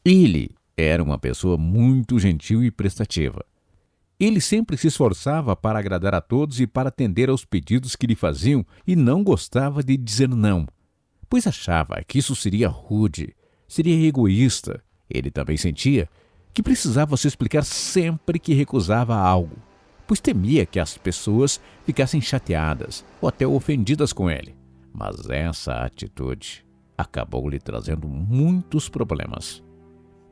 Ele era uma pessoa muito gentil e prestativa. Ele sempre se esforçava para agradar a todos e para atender aos pedidos que lhe faziam e não gostava de dizer não, pois achava que isso seria rude, seria egoísta. Ele também sentia que precisava se explicar sempre que recusava algo, pois temia que as pessoas ficassem chateadas ou até ofendidas com ele. Mas essa atitude acabou lhe trazendo muitos problemas.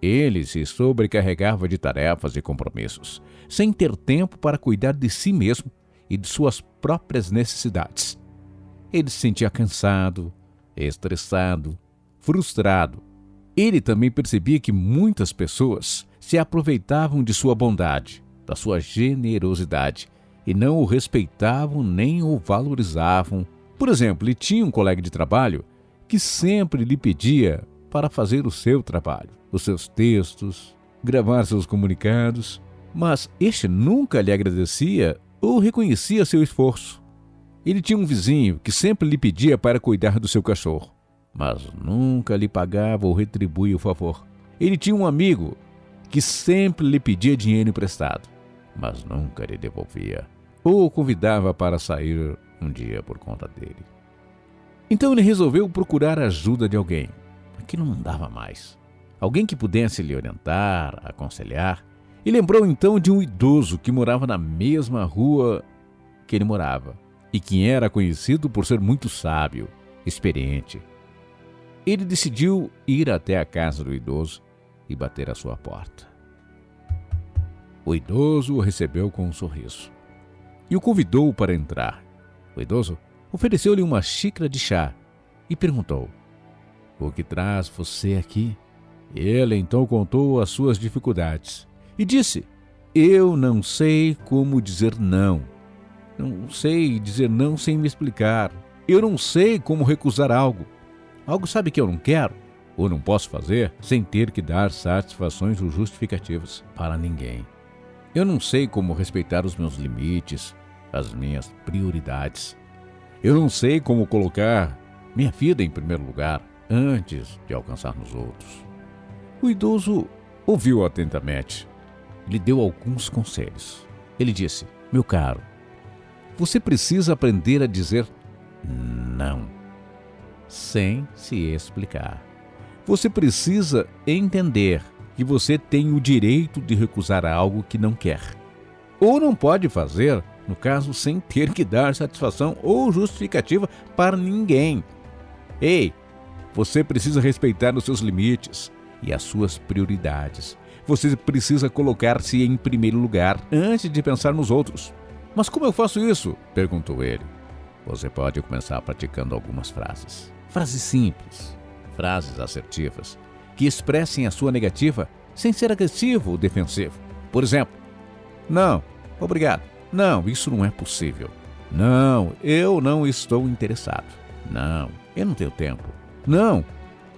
Ele se sobrecarregava de tarefas e compromissos, sem ter tempo para cuidar de si mesmo e de suas próprias necessidades. Ele se sentia cansado, estressado, frustrado. Ele também percebia que muitas pessoas se aproveitavam de sua bondade, da sua generosidade, e não o respeitavam nem o valorizavam. Por exemplo, ele tinha um colega de trabalho que sempre lhe pedia para fazer o seu trabalho, os seus textos, gravar seus comunicados, mas este nunca lhe agradecia ou reconhecia seu esforço. Ele tinha um vizinho que sempre lhe pedia para cuidar do seu cachorro, mas nunca lhe pagava ou retribuía o favor. Ele tinha um amigo que sempre lhe pedia dinheiro emprestado, mas nunca lhe devolvia, ou o convidava para sair um dia por conta dele. Então ele resolveu procurar a ajuda de alguém que não dava mais, alguém que pudesse lhe orientar, aconselhar, e lembrou então de um idoso que morava na mesma rua que ele morava e que era conhecido por ser muito sábio, experiente. Ele decidiu ir até a casa do idoso e bater à sua porta. O idoso o recebeu com um sorriso e o convidou para entrar. O idoso ofereceu-lhe uma xícara de chá e perguntou: "O que traz você aqui?" Ele então contou as suas dificuldades e disse: "Eu não sei como dizer não. Não sei dizer não sem me explicar. Eu não sei como recusar algo. Algo sabe que eu não quero ou não posso fazer sem ter que dar satisfações ou justificativas para ninguém. Eu não sei como respeitar os meus limites, as minhas prioridades. Eu não sei como colocar minha vida em primeiro lugar antes de alcançar nos outros." O idoso ouviu atentamente. Lhe deu alguns conselhos. Ele disse: "Meu caro, você precisa aprender a dizer não, sem se explicar. Você precisa entender que você tem o direito de recusar algo que não quer, ou não pode fazer, no caso, sem ter que dar satisfação ou justificativa para ninguém. Ei, você precisa respeitar os seus limites e as suas prioridades. Você precisa colocar-se em primeiro lugar antes de pensar nos outros." "Mas como eu faço isso?" perguntou ele. Você pode começar praticando algumas frases. Frases simples, frases assertivas, que expressem a sua negativa sem ser agressivo ou defensivo. Por exemplo: "Não, obrigado. Não, isso não é possível. Não, eu não estou interessado. Não, eu não tenho tempo. Não,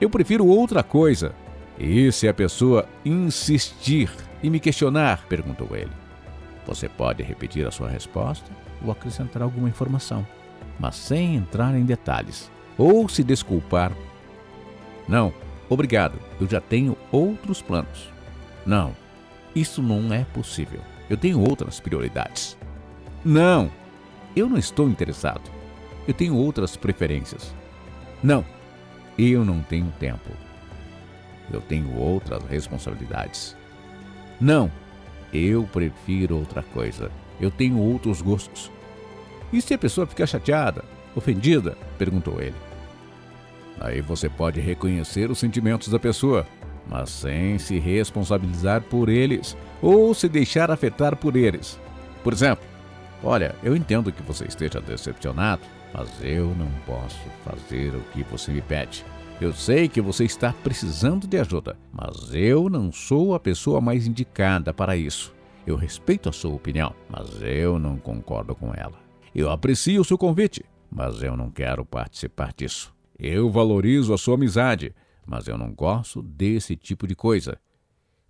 eu prefiro outra coisa." "E se a pessoa insistir e me questionar?" perguntou ele. Você pode repetir a sua resposta ou acrescentar alguma informação, mas sem entrar em detalhes ou se desculpar. "Não, obrigado, eu já tenho outros planos." "Não, isso não é possível. Eu tenho outras prioridades." "Não, eu não estou interessado. Eu tenho outras preferências." "Não, eu não tenho tempo. Eu tenho outras responsabilidades." "Não, eu prefiro outra coisa. Eu tenho outros gostos." "E se a pessoa ficar chateada, ofendida?" perguntou ele. Aí você pode reconhecer os sentimentos da pessoa, mas sem se responsabilizar por eles ou se deixar afetar por eles. Por exemplo: "Olha, eu entendo que você esteja decepcionado, mas eu não posso fazer o que você me pede. Eu sei que você está precisando de ajuda, mas eu não sou a pessoa mais indicada para isso. Eu respeito a sua opinião, mas eu não concordo com ela. Eu aprecio o seu convite, mas eu não quero participar disso. Eu valorizo a sua amizade, mas eu não gosto desse tipo de coisa."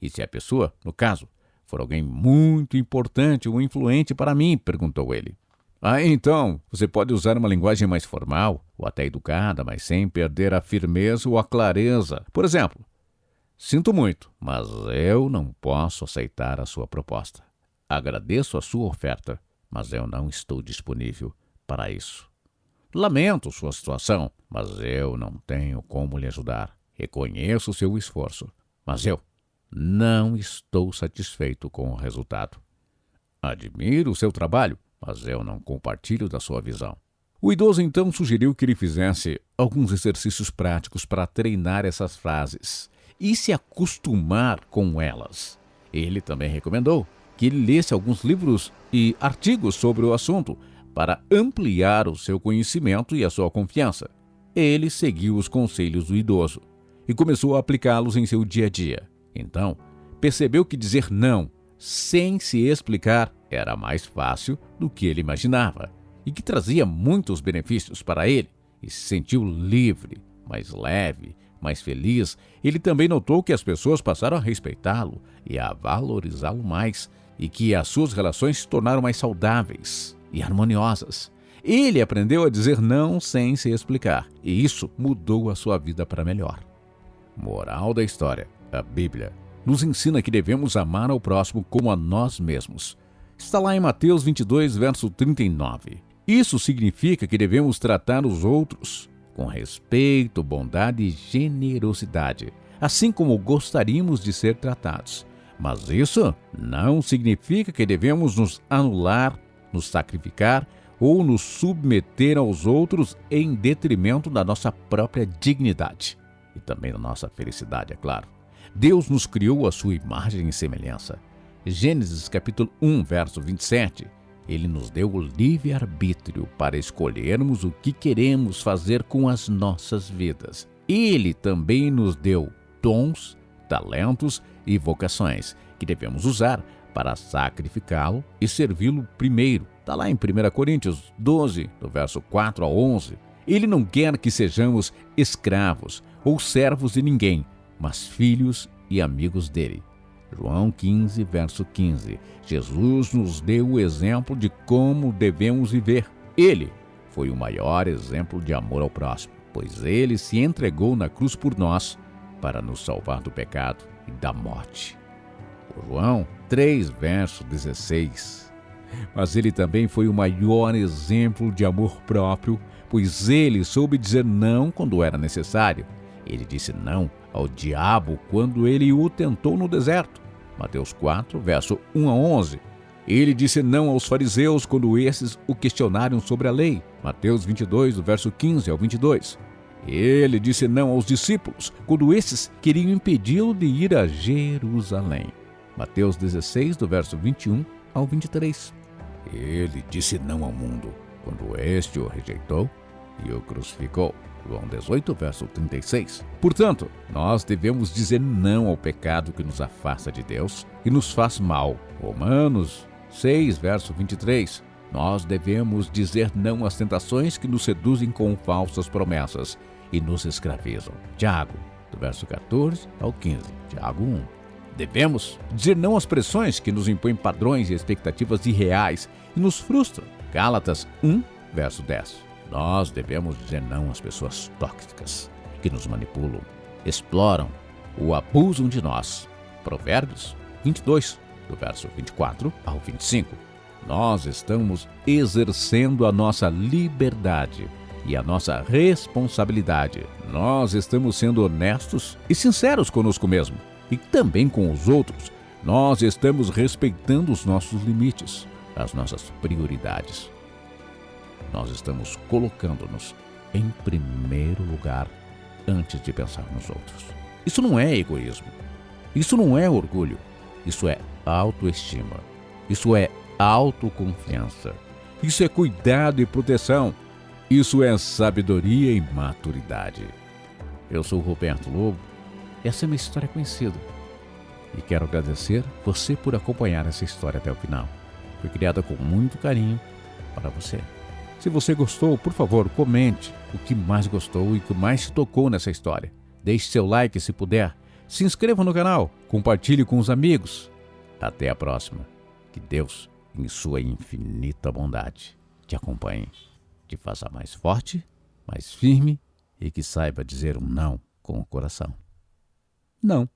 "E se a pessoa, no caso, for alguém muito importante ou influente para mim?" perguntou ele. Aí então, você pode usar uma linguagem mais formal ou até educada, mas sem perder a firmeza ou a clareza. Por exemplo: Sinto muito, mas eu não posso aceitar a sua proposta. Agradeço a sua oferta, mas eu não estou disponível para isso. Lamento sua situação, mas eu não tenho como lhe ajudar. Reconheço seu esforço, mas eu não estou satisfeito com o resultado. Admiro o seu trabalho, mas eu não compartilho da sua visão. O idoso então sugeriu que ele fizesse alguns exercícios práticos para treinar essas frases e se acostumar com elas. Ele também recomendou que ele lesse alguns livros e artigos sobre o assunto para ampliar o seu conhecimento e a sua confiança. Ele seguiu os conselhos do idoso e começou a aplicá-los em seu dia a dia. Então, percebeu que dizer não, sem se explicar, era mais fácil do que ele imaginava e que trazia muitos benefícios para ele, e se sentiu livre, mais leve, mais feliz. Ele também notou que as pessoas passaram a respeitá-lo e a valorizá-lo mais, e que as suas relações se tornaram mais saudáveis e harmoniosas. Ele aprendeu a dizer não sem se explicar, e isso mudou a sua vida para melhor. Moral da história: a Bíblia nos ensina que devemos amar ao próximo como a nós mesmos. Está lá em Mateus 22, verso 39. Isso significa que devemos tratar os outros com respeito, bondade e generosidade, assim como gostaríamos de ser tratados. Mas isso não significa que devemos nos anular, nos sacrificar ou nos submeter aos outros em detrimento da nossa própria dignidade e também da nossa felicidade, é claro. Deus nos criou à sua imagem e semelhança. Gênesis capítulo 1, verso 27. Ele nos deu o livre-arbítrio para escolhermos o que queremos fazer com as nossas vidas. Ele também nos deu dons, talentos e vocações que devemos usar para sacrificá-lo e servi-lo primeiro. Está lá em 1 Coríntios 12, do verso 4 a 11. Ele não quer que sejamos escravos ou servos de ninguém, mas filhos e amigos dele. João 15, verso 15. Jesus nos deu o exemplo de como devemos viver. Ele foi o maior exemplo de amor ao próximo, pois ele se entregou na cruz por nós para nos salvar do pecado e da morte. João 3, verso 16. Mas ele também foi o maior exemplo de amor próprio, pois ele soube dizer não quando era necessário. Ele disse não ao diabo quando ele o tentou no deserto. Mateus 4, verso 1 a 11. Ele disse não aos fariseus quando esses o questionaram sobre a lei. Mateus 22, do verso 15 ao 22. Ele disse não aos discípulos quando esses queriam impedi-lo de ir a Jerusalém. Mateus 16, do verso 21 ao 23. Ele disse não ao mundo quando este o rejeitou e o crucificou. João 18, verso 36. Portanto, nós devemos dizer não ao pecado que nos afasta de Deus e nos faz mal. Romanos 6, verso 23. Nós devemos dizer não às tentações que nos seduzem com falsas promessas e nos escravizam. Tiago, do verso 14 ao 15. Tiago 1. Devemos dizer não às pressões que nos impõem padrões e expectativas irreais e nos frustram. Gálatas 1, verso 10. Nós devemos dizer não às pessoas tóxicas que nos manipulam, exploram ou abusam de nós. Provérbios 22, do verso 24 ao 25. Nós estamos exercendo a nossa liberdade e a nossa responsabilidade. Nós estamos sendo honestos e sinceros conosco mesmo e também com os outros. Nós estamos respeitando os nossos limites, as nossas prioridades. Nós estamos colocando-nos em primeiro lugar antes de pensar nos outros. Isso não é egoísmo. Isso não é orgulho. Isso é autoestima. Isso é autoconfiança. Isso é cuidado e proteção. Isso é sabedoria e maturidade. Eu sou o Roberto Lobo. Essa é minha história conhecida. E quero agradecer você por acompanhar essa história até o final. Foi criada com muito carinho para você. Se você gostou, por favor, comente o que mais gostou e o que mais te tocou nessa história. Deixe seu like se puder. Se inscreva no canal. Compartilhe com os amigos. Até a próxima. Que Deus, em sua infinita bondade, te acompanhe, te faça mais forte, mais firme e que saiba dizer um não com o coração. Não.